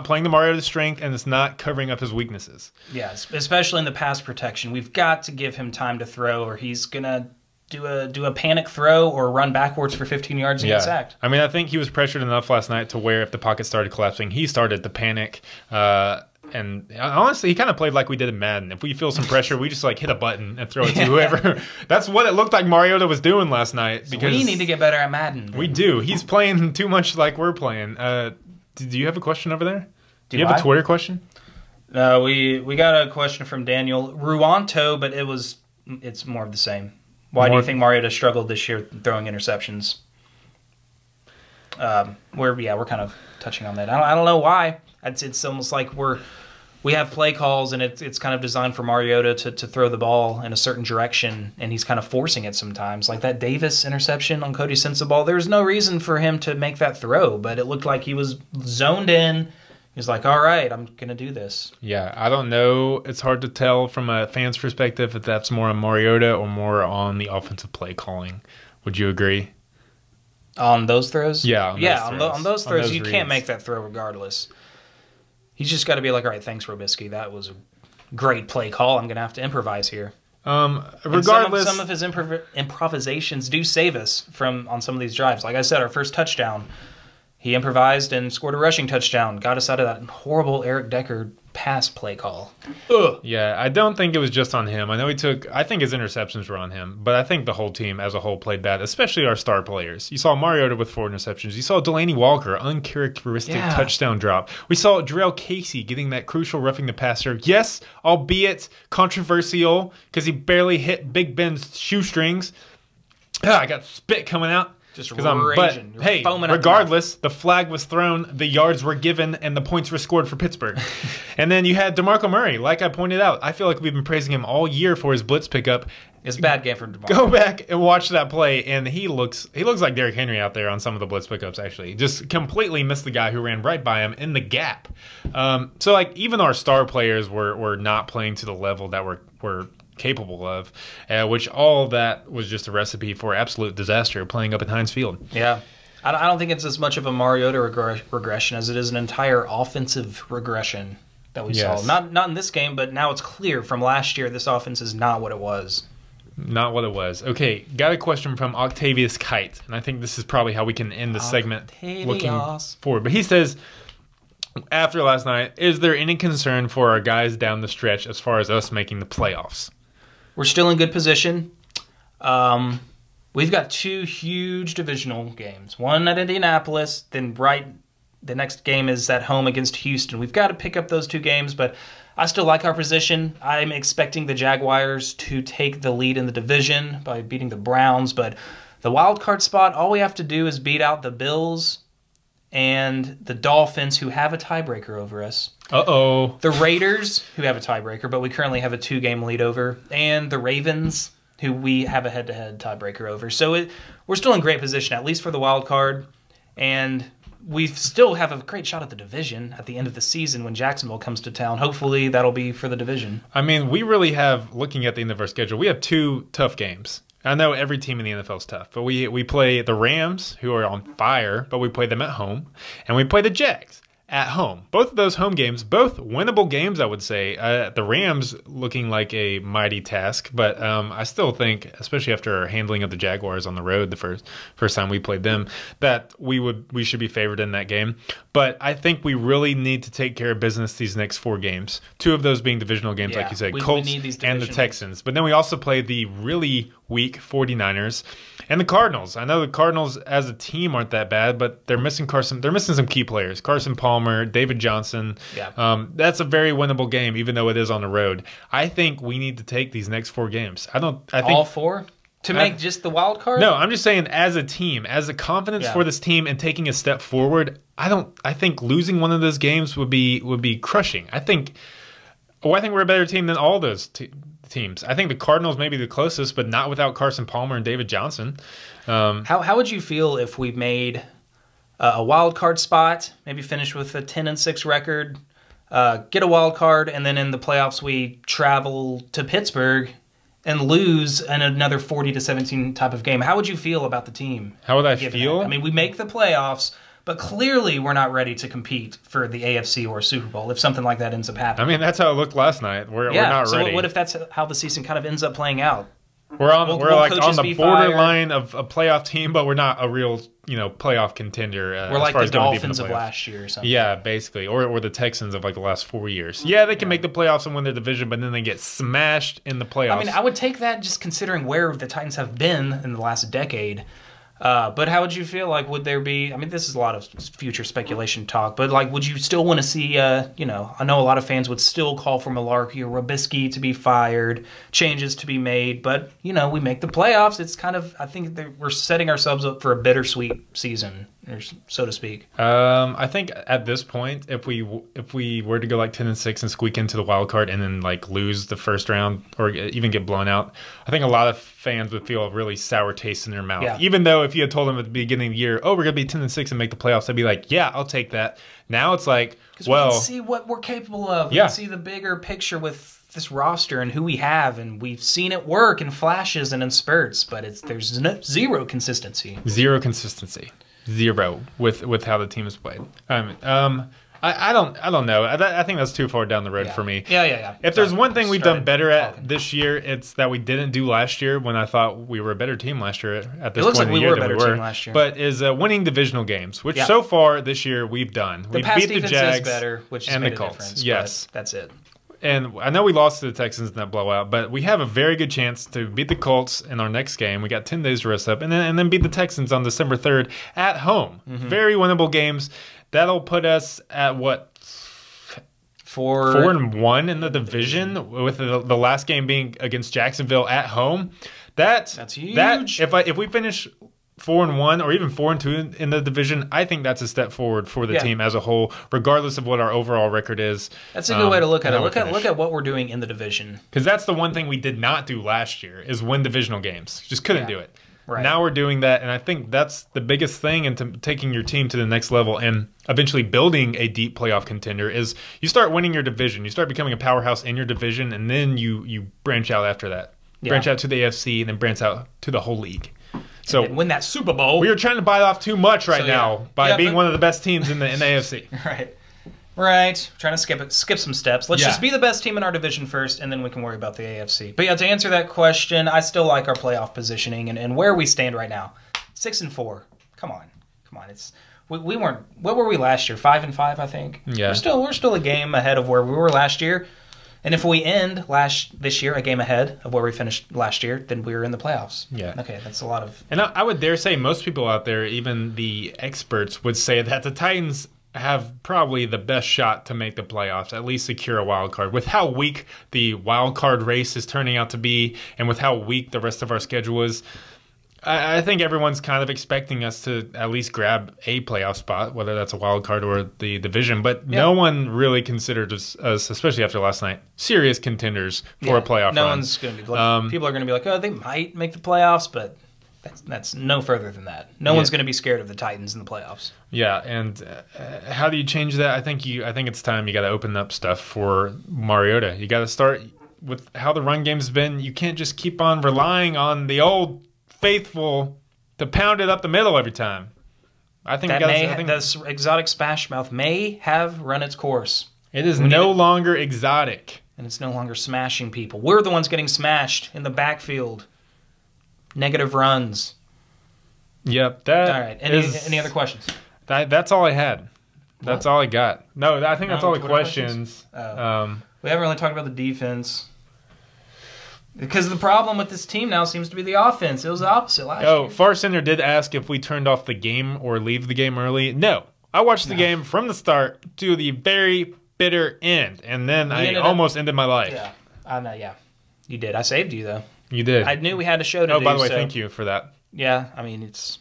playing the Mariota's strength, and it's not covering up his weaknesses. Yes, especially in the pass protection. We've got to give him time to throw, or he's gonna do a panic throw or run backwards for 15 yards and get sacked. I mean, I think he was pressured enough last night to where if the pocket started collapsing, he started to panic. And honestly, he kind of played like we did in Madden. If we feel some pressure, we just like hit a button and throw it to whoever. That's what it looked like Mariota was doing last night. Because we need to get better at Madden. We do. He's playing too much like we're playing. Do you have a question over there? Do you have a Twitter question? No, we got a question from Daniel Ruanto, but it's more of the same. Why do you think Mariota struggled this year throwing interceptions? We're kind of touching on that. I don't know why. It's almost like we have play calls, and it's kind of designed for Mariota to throw the ball in a certain direction, and he's kind of forcing it sometimes. Like that Davis interception on Cody Sensabaugh, there was no reason for him to make that throw, but it looked like he was zoned in. He was like, all right, I'm going to do this. Yeah, I don't know. It's hard to tell from a fan's perspective if that's more on Mariota or more on the offensive play calling. Would you agree? On those throws? Yeah, on those throws, you can't make that throw regardless. He's just got to be like, all right, thanks, Robisky. That was a great play call. I'm going to have to improvise here. Regardless, some of his improvisations do save us on some of these drives. Like I said, our first touchdown, he improvised and scored a rushing touchdown. Got us out of that horrible Eric Decker pass play call. Ugh. Yeah, I don't think it was just on him. I think his interceptions were on him, but I think the whole team as a whole played bad, especially our star players. You saw Mariota with 4 interceptions. You saw Delaney Walker, uncharacteristic touchdown drop. We saw Jarrell Casey getting that crucial roughing the passer. Yes, albeit controversial because he barely hit Big Ben's shoestrings. I got spit coming out. Just raging. But hey, regardless, the flag was thrown, the yards were given, and the points were scored for Pittsburgh. And then you had DeMarco Murray. Like I pointed out, I feel like we've been praising him all year for his blitz pickup. It's a bad game for DeMarco. Go back and watch that play, and he looks like Derrick Henry out there on some of the blitz pickups, actually. Just completely missed the guy who ran right by him in the gap. So, like, even our star players were not playing to the level that we're capable of, which all that was just a recipe for absolute disaster playing up at Heinz Field. Yeah. I don't think it's as much of a Mariota regression as it is an entire offensive regression that we saw. Not in this game, but now it's clear from last year this offense is not what it was. Not what it was. Okay, got a question from Octavius Kite, and I think this is probably how we can end the segment looking forward. But he says, after last night, is there any concern for our guys down the stretch as far as us making the playoffs? We're still in good position. We've got 2 huge divisional games. One at Indianapolis, then the next game is at home against Houston. We've got to pick up those 2 games, but I still like our position. I'm expecting the Jaguars to take the lead in the division by beating the Browns, but the wild card spot, all we have to do is beat out the Bills and the Dolphins, who have a tiebreaker over us. Uh-oh. The Raiders, who have a tiebreaker, but we currently have a 2-game lead over. And the Ravens, who we have a head-to-head tiebreaker over. So we're still in great position, at least for the wild card. And we still have a great shot at the division at the end of the season when Jacksonville comes to town. Hopefully that'll be for the division. I mean, we really have, looking at the end of our schedule, we have 2 tough games. I know every team in the NFL is tough, but we play the Rams, who are on fire, but we play them at home, and we play the Jags at home. Both of those home games, both winnable games, I would say. The Rams looking like a mighty task, but I still think, especially after our handling of the Jaguars on the road the first time we played them, that we should be favored in that game. But I think we really need to take care of business these next 4 games. 2 of those being divisional games, like you said, Colts and the Texans. But then we also play the really weak 49ers. And the Cardinals. I know the Cardinals as a team aren't that bad, but they're missing Carson. They're missing some key players. Carson Palmer, David Johnson. Yeah. That's a very winnable game, even though it is on the road. I think we need to take these next 4 games. I think all 4 to make just the wild card. No, I'm just saying as a team, as a confidence for this team and taking a step forward. I think losing one of those games would be crushing. I think we're a better team than all those teams. I think the Cardinals may be the closest, but not without Carson Palmer and David Johnson. How would you feel if we made a wild card spot, maybe finish with a 10-6 record, get a wild card, and then in the playoffs we travel to Pittsburgh and lose in another 40-17 type of game? How would you feel about the team? How would I feel? I mean, we make the playoffs, but clearly we're not ready to compete for the AFC or Super Bowl if something like that ends up happening. I mean, that's how it looked last night. We're not ready. So what if that's how the season kind of ends up playing out? We're like on the borderline of a playoff team, but we're not a real playoff contender. We're like the Dolphins of last year or something. Yeah, basically, or the Texans of like the last 4 years. Yeah, they can make the playoffs and win their division, but then they get smashed in the playoffs. I mean, I would take that just considering where the Titans have been in the last decade. But how would you feel? Like, would there be? I mean, this is a lot of future speculation talk, but like, would you still want to see? I know a lot of fans would still call for Malarkey or Robisky to be fired, changes to be made. But we make the playoffs. It's kind of, I think we're setting ourselves up for a bittersweet season, so to speak. I think at this point, if we were to go like 10-6 and squeak into the wild card and then like lose the first round or even get blown out, I think a lot of fans would feel a really sour taste in their mouth. Yeah. Even though if you had told them at the beginning of the year, oh, we're gonna be 10-6 and make the playoffs, they'd be like, yeah, I'll take that. Now it's like, well, we can see what we're capable of. We can see the bigger picture with this roster and who we have, and we've seen it work in flashes and in spurts, but there's zero consistency. Zero consistency. Zero with how the team is played. I don't know. I think that's too far down the road for me. Yeah. If there's one thing we've done better at this year, it's that we didn't do last year when I thought we were a better team last year at this point in the year than we were. Last year. But is winning divisional games, which so far this year we've done. We beat the Jags is better, which and made the Colts. Difference, yes, that's it. And I know we lost to the Texans in that blowout, but we have a very good chance to beat the Colts in our next game. We got 10 days to rest up, and then beat the Texans on December 3rd at home. Mm-hmm. Very winnable games. That'll put us at what? 4-1 in the division, with the last game being against Jacksonville at home. That's huge. If we finish 4-1 or even 4-2 in the division, I think that's a step forward for the team as a whole, regardless of what our overall record is. That's a good way to look at it. Look at what we're doing in the division. Because that's the one thing we did not do last year is win divisional games. Just couldn't do it. Right. Now we're doing that, and I think that's the biggest thing into taking your team to the next level and eventually building a deep playoff contender is you start winning your division. You start becoming a powerhouse in your division, and then you branch out after that. Branch out to the AFC, and then branch out to the whole league. So win that Super Bowl. We are trying to bite off too much now by being one of the best teams in the AFC. Right. Trying to skip some steps. Let's just be the best team in our division first, and then we can worry about the AFC. But to answer that question, I still like our playoff positioning and where we stand right now. 6-4. Come on. We weren't. What were we last year? 5-5, I think. Yeah. We're still a game ahead of where we were last year. And if we end this year a game ahead of where we finished last year, then we were in the playoffs. Yeah. Okay, that's a lot of... And I would dare say most people out there, even the experts, would say that the Titans have probably the best shot to make the playoffs, at least secure a wild card. With how weak the wild card race is turning out to be and with how weak the rest of our schedule is, I think everyone's kind of expecting us to at least grab a playoff spot, whether that's a wild card or the division. But no one really considered us, especially after last night, serious contenders for a playoff run. No one's going to be people are going to be like, oh, they might make the playoffs, but that's no further than that. No one's going to be scared of the Titans in the playoffs. Yeah, and how do you change that? I think it's time you got to open up stuff for Mariota. You got to start with how the run game's been. You can't just keep on relying on the old faithful to pound it up the middle every time. I think this exotic smash mouth may have run its course. It is no longer exotic, and it's no longer smashing people. We're the ones getting smashed in the backfield. Negative runs. Yep. All right. Any other questions? That's all I had. That's all I got. No, I think that's all the questions. We haven't really talked about the defense. Because the problem with this team now seems to be the offense. It was the opposite last year. Oh, Farcenter did ask if we turned off the game or leave the game early. No. I watched the game from the start to the very bitter end, and then I almost ended my life. Yeah, I know. Yeah, you did. I saved you though. You did. I knew we had a show to do. Oh, by the way, thank you for that. Yeah, I mean it's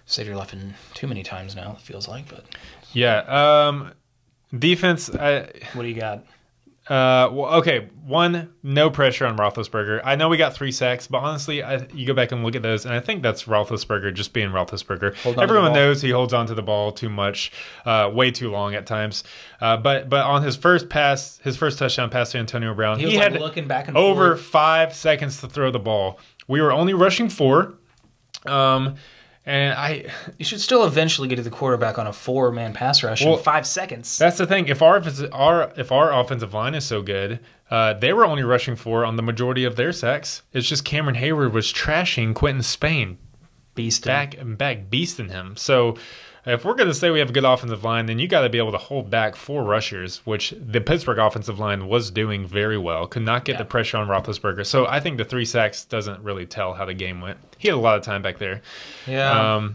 saved your life in too many times now. It feels like, but yeah. Defense. What do you got? Well, okay. One, no pressure on Roethlisberger. I know we got 3 sacks, but honestly, you go back and look at those, and I think that's Roethlisberger just being Roethlisberger. Everyone knows he holds on to the ball too much, way too long at times. But on his first touchdown pass to Antonio Brown, he had looking back and over forth. 5 seconds to throw the ball. We were only rushing 4. And you should still eventually get to the quarterback on a 4-man pass rush in 5 seconds. That's the thing. If our offensive line is so good, they were only rushing 4 on the majority of their sacks. It's just Cameron Hayward was trashing Quentin Spain, back beasting him. So if we're going to say we have a good offensive line, then you got to be able to hold back 4 rushers, which the Pittsburgh offensive line was doing very well. Could not get the pressure on Roethlisberger. So I think the 3 sacks doesn't really tell how the game went. He had a lot of time back there. Yeah.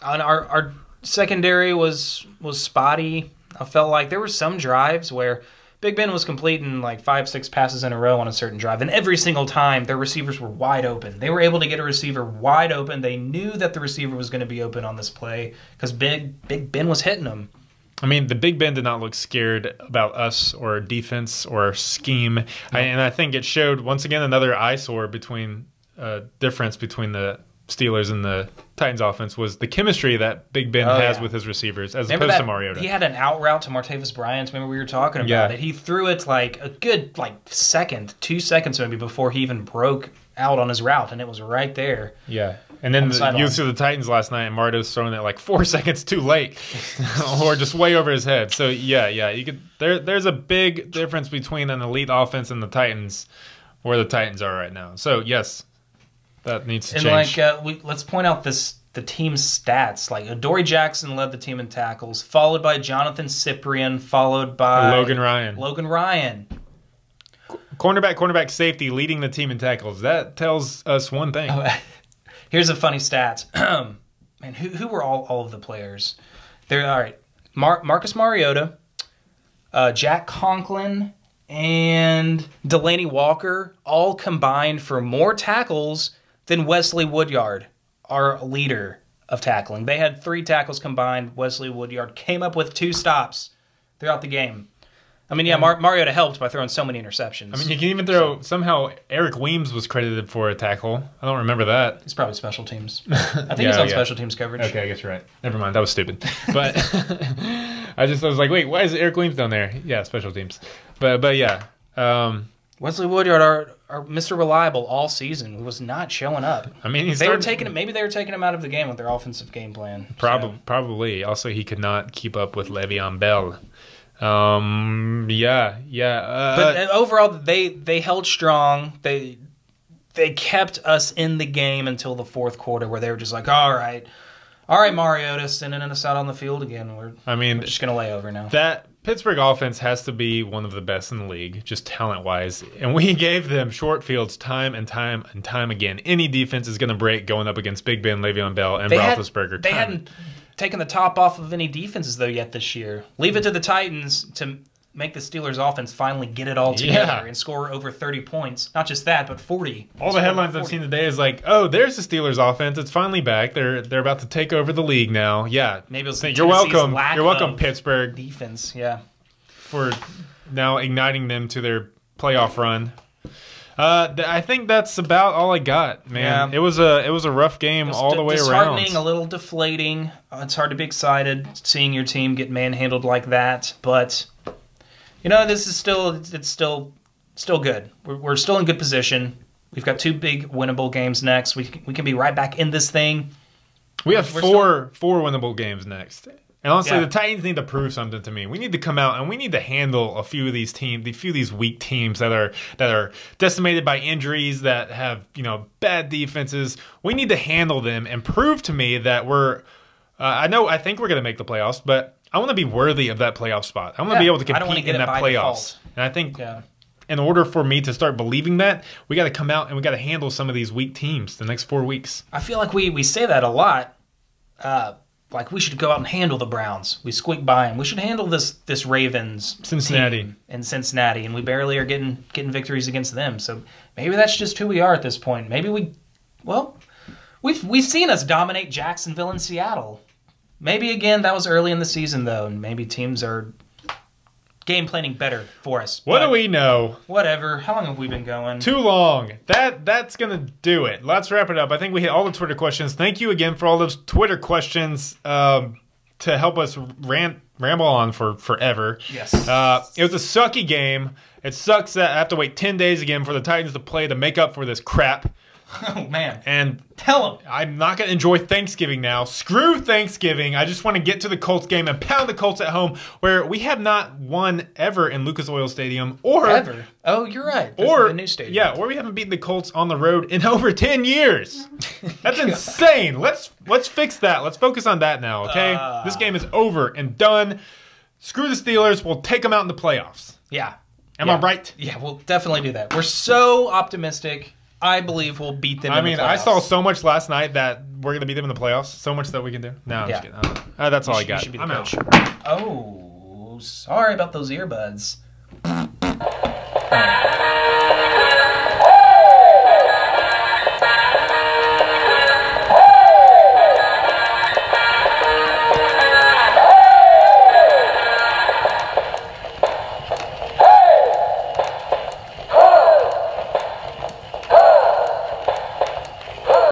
Our secondary was spotty. I felt like there were some drives where Big Ben was completing like 5-6 passes in a row on a certain drive, and every single time their receivers were wide open. They were able to get a receiver wide open. They knew that the receiver was going to be open on this play because Big Ben was hitting them. I mean, the Big Ben did not look scared about us or defense or scheme, and I think it showed once again another eyesore difference between the Steelers and the Titans offense was the chemistry that Big Ben has with his receivers as opposed to Mariota. He had an out route to Martavis Bryant. Remember we were talking about it? He threw it like a good 2 seconds maybe before he even broke out on his route, and it was right there. Yeah. And then you see the Titans last night, and Mariota's throwing it like 4 seconds too late or just way over his head. So, you could. There's a big difference between an elite offense and the Titans, where the Titans are right now. So, yes, that needs to change. And let's point out the team's stats. Like Adoree Jackson led the team in tackles, followed by Jonathan Cyprian, followed by Logan Ryan. Cornerback, safety leading the team in tackles. That tells us one thing. Here's a funny stat. Man, who were all of the players? They're all right. Marcus Mariota, Jack Conklin, and Delaney Walker all combined for more tackles than Wesley Woodyard, our leader of tackling. They had 3 tackles combined. Wesley Woodyard came up with 2 stops throughout the game. I mean, Mariota helped by throwing so many interceptions. I mean, you can even throw... Somehow, Eric Weems was credited for a tackle. I don't remember that. He's probably special teams. I think he's on special teams coverage. Okay, I guess you're right. Never mind. That was stupid. But I was like, wait, why is Eric Weems down there? Yeah, special teams. But yeah. Wesley Woodyard, our Mr. Reliable all season, was not showing up. I mean, maybe they were taking him out of the game with their offensive game plan. Probably. Also, he could not keep up with Le'Veon Bell. But overall, they held strong. They kept us in the game until the 4th quarter, where they were just like, all right, Mariota, sending us out on the field again. We're just gonna lay over now. That Pittsburgh offense has to be one of the best in the league, just talent-wise. And we gave them short fields time and time and time again. Any defense is going to break going up against Big Ben, Le'Veon Bell, and Roethlisberger. They hadn't taken the top off of any defenses, though, yet this year. Leave it to the Titans to make the Steelers' offense finally get it all together and score over 30 points. Not just that, but 40. All the headlines I've seen today is like, oh, there's the Steelers' offense. It's finally back. They're about to take over the league now. Yeah. Maybe you're welcome. You're welcome, Pittsburgh. Defense, yeah. For now igniting them to their playoff run. I think that's about all I got, man. Yeah. It was a rough game all the way around. Disheartening, a little deflating. It's hard to be excited seeing your team get manhandled like that, but this is still good. We're still in good position. We've got 2 big winnable games next. We can be right back in this thing. We have four winnable games next. And honestly, the Titans need to prove something to me. We need to come out and we need to handle a few of these teams, these weak teams that are decimated by injuries, that have bad defenses. We need to handle them and prove to me that we're. I think we're going to make the playoffs, but I want to be worthy of that playoff spot. I want to be able to compete in that playoffs. And I think in order for me to start believing that, we got to come out and we got to handle some of these weak teams the next 4 weeks. I feel like we say that a lot. Like we should go out and handle the Browns. We squeak by them. We should handle this Ravens Cincinnati team in Cincinnati, and we barely are getting victories against them. So maybe that's just who we are at this point. Maybe we've seen us dominate Jacksonville and Seattle. Maybe again that was early in the season though, and maybe teams are game planning better for us. What do we know? Whatever. How long have we been going? Too long. That's gonna do it. Let's wrap it up. I think we hit all the Twitter questions. Thank you again for all those Twitter questions to help us ramble on for forever. Yes. It was a sucky game. It sucks that I have to wait 10 days again for the Titans to play to make up for this crap. Oh man. And tell them I'm not going to enjoy Thanksgiving now. Screw Thanksgiving. I just want to get to the Colts game and pound the Colts at home, where we have not won ever in Lucas Oil Stadium or ever. Oh, you're right. This is the new stadium. Yeah, or we haven't beaten the Colts on the road in over 10 years. That's insane. Let's fix that. Let's focus on that now, okay? This game is over and done. Screw the Steelers. We'll take them out in the playoffs. Yeah. Am I right? Yeah, we'll definitely do that. We're so optimistic. I believe we'll beat them in the playoffs. I saw so much last night that we're going to beat them in the playoffs. So much that we can do. No, I'm just kidding. That's all I got. You should be the I'm coach. out. Oh, sorry about those earbuds.